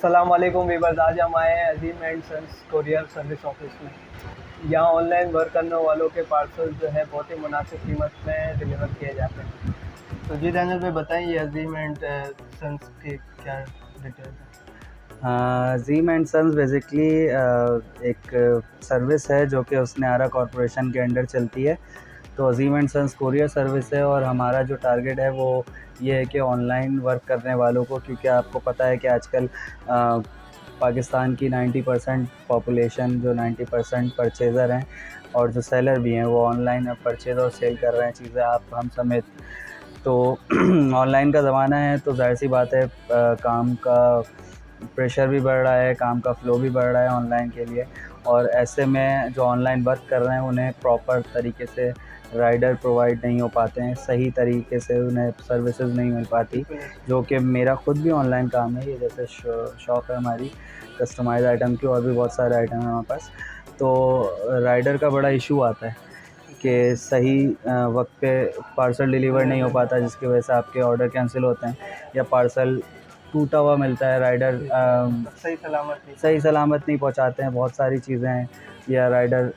अस्सलाम वालेकुम वीवर्स। आज हम आए हैं Azeem and Sons courier service office में। यहाँ ऑनलाइन वर्क करने वालों के पार्सल जो है बहुत ही मुनासिब कीमत में डिलीवर किए जाते हैं। तो जी दनियल भाई बताएं, ये अजीम एंड सन्स की क्या डिटेल है? अज़ीम एंड सन्स बेसिकली एक सर्विस है जो कि उसने कॉरपोरेशन के अंडर चलती है। तो अज़ीम एंड सन्स कोरियर सर्विस है और हमारा जो टारगेट है वो ये है कि ऑनलाइन वर्क करने वालों को, क्योंकि आपको पता है कि आजकल पाकिस्तान की 90% पॉपुलेशन जो 90% परचेज़र हैं और जो सेलर भी हैं वो ऑनलाइन परचेज़ और सेल कर रहे हैं चीज़ें, आप हम समेत। तो ऑनलाइन का ज़माना है तो जाहिर सी बात है काम का प्रेशर भी बढ़ रहा है, काम का फ़्लो भी बढ़ रहा है ऑनलाइन के लिए। और ऐसे में जो ऑनलाइन वर्क कर रहे हैं उन्हें प्रॉपर तरीके से राइडर प्रोवाइड नहीं हो पाते हैं, सही तरीके से उन्हें सर्विसेज नहीं मिल पाती, जो कि मेरा खुद भी ऑनलाइन काम है। ये जैसे शॉप है हमारी कस्टमाइज़ आइटम की, और भी बहुत सारे आइटम हैं हमारे पास। तो राइडर का बड़ा इशू आता है कि सही वक्त पे पार्सल डिलीवर नहीं हो पाता, जिसकी वजह से आपके ऑर्डर कैंसिल होते हैं या पार्सल टूटा हुआ मिलता है, राइडर सही सलामत नहीं पहुंचाते हैं। बहुत सारी चीज़ें हैं, या राइडर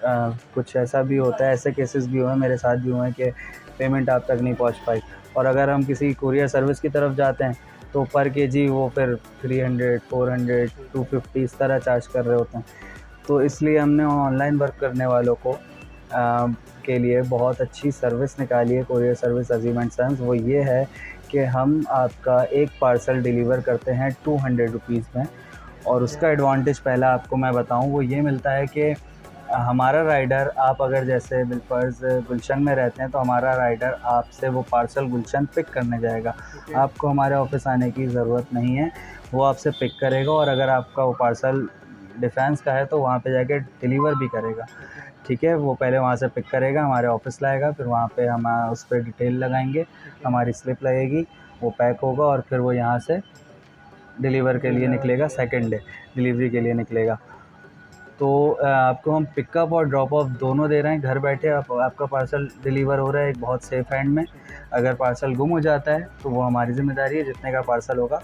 कुछ ऐसा भी होता है, ऐसे केसेस भी हुए हैं, मेरे साथ भी हुए हैं कि पेमेंट आप तक नहीं पहुंच पाई। और अगर हम किसी कुरियर सर्विस की तरफ जाते हैं तो पर केजी वो फिर 300, 400, 250 इस तरह चार्ज कर रहे होते हैं। तो इसलिए हमने ऑनलाइन वर्क करने वालों को के लिए बहुत अच्छी सर्विस निकाली है courier service Azeem and Sons. वो ये है कि हम आपका एक पार्सल डिलीवर करते हैं 200 रुपीज़ में। और उसका एडवांटेज पहला आपको मैं बताऊं, वो ये मिलता है कि हमारा राइडर, आप अगर जैसे बिलफर्ज गुलशन में रहते हैं तो हमारा राइडर आपसे वो पार्सल गुलशन पिक करने जाएगा। आपको हमारे ऑफिस आने की ज़रूरत नहीं है, वो आपसे पिक करेगा। और अगर आपका वो पार्सल डिफेंस का है तो वहाँ पे जाके डिलीवर भी करेगा। ठीक है, वो पहले वहाँ से पिक करेगा, हमारे ऑफिस लाएगा, फिर वहाँ पे हम उस पर डिटेल लगाएंगे, हमारी स्लिप लगेगी, वो पैक होगा और फिर वो यहाँ से डिलीवर के लिए निकलेगा, सेकंड डे डिलीवरी के लिए निकलेगा। तो आपको हम पिकअप और ड्रॉप ऑफ दोनों दे रहे हैं, घर बैठे आपका पार्सल डिलीवर हो रहा है एक बहुत सेफ़ हैंड में। अगर पार्सल गुम हो जाता है तो वो हमारी ज़िम्मेदारी है, जितने का पार्सल होगा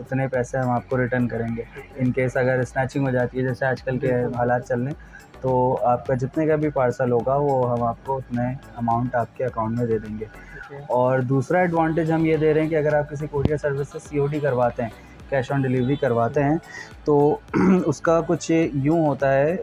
उतने पैसे हम आपको रिटर्न करेंगे। इन केस अगर स्नैचिंग हो जाती है, जैसे आजकल के हालात चल रहे हैं, तो आपका जितने का भी पार्सल होगा वो हम आपको उतने अमाउंट आपके अकाउंट में दे देंगे। और दूसरा एडवांटेज हम ये दे रहे हैं कि अगर आप किसी कोरियर सर्विस से COD करवाते हैं, कैश ऑन डिलीवरी करवाते हैं, तो उसका कुछ यूँ होता है,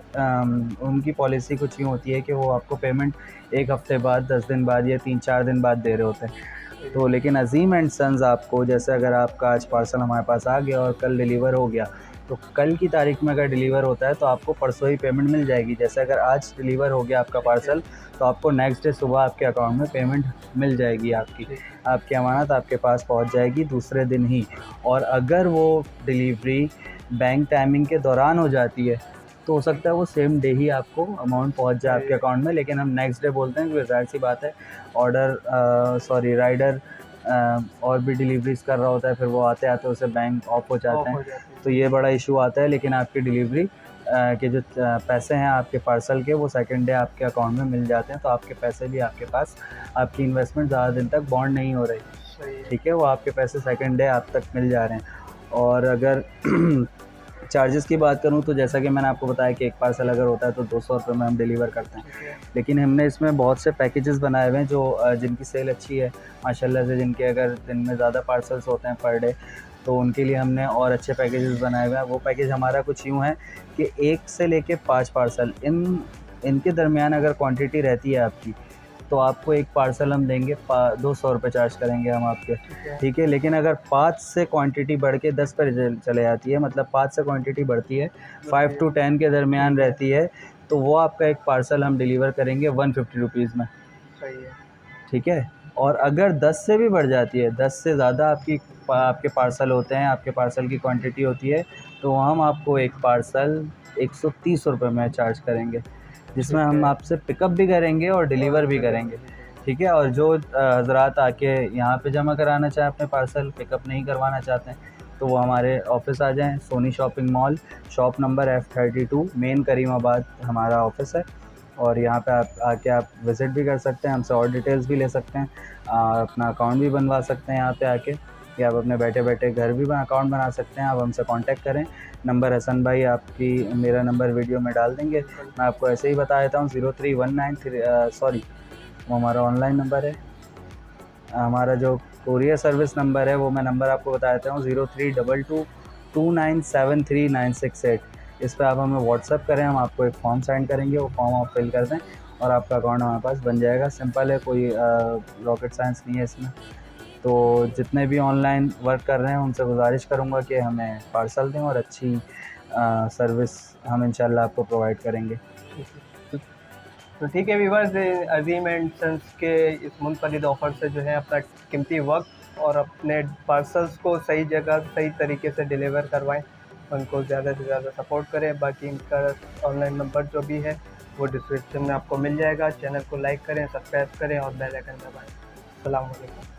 उनकी पॉलिसी कुछ यूँ होती है कि वो आपको पेमेंट एक हफ़्ते बाद, 10 दिन बाद या 3-4 दिन बाद दे रहे होते हैं। तो लेकिन अज़ीम एंड सन्स आपको, जैसे अगर आपका आज पार्सल हमारे पास आ गया और कल डिलीवर हो गया, तो कल की तारीख में अगर डिलीवर होता है तो आपको परसों ही पेमेंट मिल जाएगी। जैसे अगर आज डिलीवर हो गया आपका पार्सल तो आपको नेक्स्ट डे सुबह आपके अकाउंट में पेमेंट मिल जाएगी, आपकी अमानत आपके पास पहुंच जाएगी दूसरे दिन ही। और अगर वो डिलीवरी बैंक टाइमिंग के दौरान हो जाती है तो हो सकता है वो सेम डे ही आपको अमाउंट पहुंच जाए आपके अकाउंट में, लेकिन हम नेक्स्ट डे बोलते हैं, क्योंकि ज़ाहिर सी बात है राइडर और भी डिलीवरीज कर रहा होता है, फिर वो आते आते उसे बैंक ऑफ हो जाते हैं, तो ये बड़ा इशू आता है। लेकिन आपकी डिलीवरी के जो पैसे हैं आपके पार्सल के, वो सेकंड डे आपके अकाउंट में मिल जाते हैं, तो आपके पैसे भी आपके पास, आपकी इन्वेस्टमेंट ज़्यादा दिन तक बॉन्ड नहीं हो रही। ठीक है, वो आपके पैसे सेकंड डे आप तक मिल जा रहे हैं। और अगर चार्जेस की बात करूं तो जैसा कि मैंने आपको बताया कि एक पार्सल अगर होता है तो 200 रुपये में हम डिलीवर करते हैं। लेकिन हमने इसमें बहुत से पैकेजेस बनाए हुए हैं जो जिनकी सेल अच्छी है माशाल्लाह से, जिनके अगर दिन में ज़्यादा पार्सल्स होते हैं पर डे, तो उनके लिए हमने और अच्छे पैकेजेस बनाए हुए हैं। वो पैकेज हमारा कुछ यूँ है कि 1 से लेके 5 पार्सल, इनके दरमियान अगर क्वांटिटी रहती है आपकी, तो आपको एक पार्सल हम देंगे 200 रुपये चार्ज करेंगे हम आपके। ठीक है, लेकिन अगर 5 से क्वांटिटी बढ़ के 10 पर चले जाती है, मतलब 5 से क्वांटिटी बढ़ती है, 5 to 10 के दरमियान रहती है, तो वो आपका एक पार्सल हम डिलीवर करेंगे 150 रुपीज़ में। सही है, ठीक है। और अगर 10 से भी बढ़ जाती है, 10 से ज़्यादा आपके पार्सल होते हैं, आपके पार्सल की क्वांटिटी होती है, तो हम आपको एक पार्सल 130 रुपये में चार्ज करेंगे, जिसमें हम आपसे पिकअप भी करेंगे और डिलीवर भी करेंगे। ठीक है, और जो हज़रात आके यहाँ पे जमा कराना चाहें अपने पार्सल, पिकअप नहीं करवाना चाहते हैं, तो वो हमारे ऑफिस आ जाएं, Sony shopping mall, shop number F32, main Karimabad हमारा ऑफिस है। और यहाँ पे आप आके आप विज़िट भी कर सकते हैं, हमसे और डिटेल्स भी ले सकते हैं, अपना अकाउंट भी बनवा सकते हैं यहाँ पे आके। कि आप अपने बैठे बैठे घर भी अकाउंट बना सकते हैं। आप हमसे कांटेक्ट करें। नंबर हसन भाई आपकी मेरा नंबर वीडियो में डाल देंगे। मैं आपको ऐसे ही बता देता हूँ 0319 सॉरी वो हमारा ऑनलाइन नंबर है। हमारा जो कोरियर सर्विस नंबर है वो मैं नंबर आपको बता देता हूँ 0322297396 इस पर आप हमें व्हाट्सअप करें। हम आपको एक फॉर्म सेंड करेंगे, वो फॉर्म आप फिल कर दें और आपका अकाउंट हमारे पास बन जाएगा। सिंपल है, कोई रॉकेट साइंस नहीं है इसमें। तो जितने भी ऑनलाइन वर्क कर रहे हैं उनसे गुजारिश करूँगा कि हमें पार्सल दें और अच्छी सर्विस हम इंशाल्लाह आपको प्रोवाइड करेंगे। तो ठीक है व्यूअर्स, अजीम एंड सन्स के इस मुनफरिद ऑफ़र से जो है अपना कीमती वक्त और अपने पार्सल्स को सही जगह सही तरीके से डिलीवर करवाएं, उनको ज़्यादा से ज़्यादा सपोर्ट करें। बाकी इनका ऑनलाइन नंबर जो भी है वो डिस्क्रिप्शन में आपको मिल जाएगा। चैनल को लाइक करें, सब्सक्राइब करें और बेल आइकन दबाएं। अस्सलाम वालेकुम।